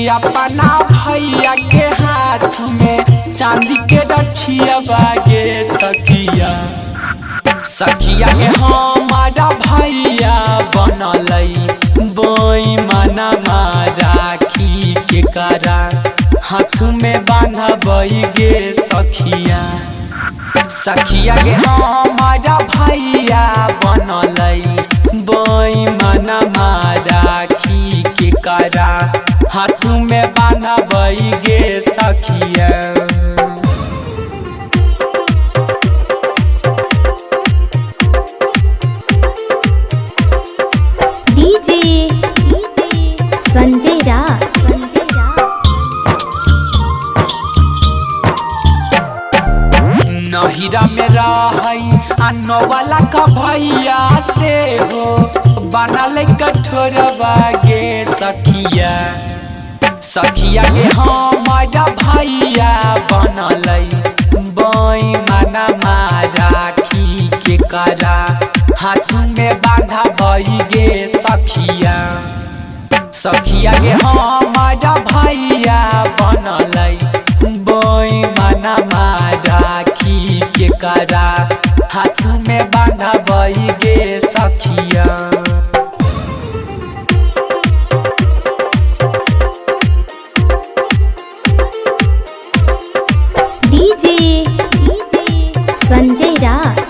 अपना भैया के हाथ में चांदी के रखिया बागे सखिया सखिया के हमारा भैया बनलई बेईमाना राखी के करा हाथ में बांधबई गे सखिया सखिया के हमारा भैया बनलई बेईमाना राखी के करा हाथ में बांधबई गे सखिया। संजय राज नहिरा में रहई अनो वाला का भैया से हो बनल कठोरवा गे सखिया सखिया के हमारा भैया बनलई बेईमाना राखी के करा हाथ में बांधबई गे सखिया सखिया के हमारा भैया बनलई बेईमाना राखी के करा हाथ में बांधबई गे सखिया। संजय राज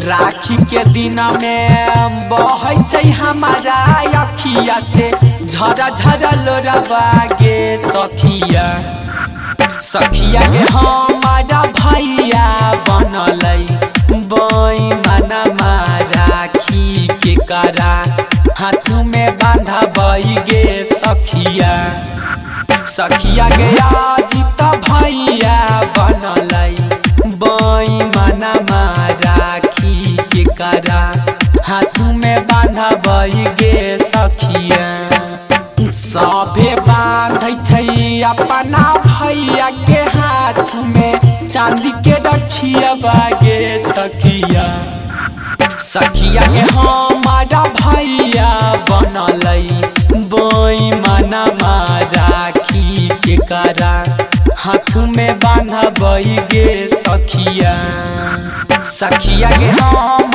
राखी के दिन में बहै छै हमारा अखिया से झरा झरा लोरवा गे सखिया सखिया के हमारा भैया बनलई बेईमाना राखी के करा हाथ में बांधबई गे सखिया सखिया के अजित भैया बनलई बेईमाना राखी के करा हाथ में बांधबई गे सखिया। सभे बांधै छै अपना भैया के हाथ में चांदी के रखिया बागे सखिया सखिया के हमारा भैया बनलई बेईमाना राखी के करा हाथ में बांधबई गे सखिया सखिया के हम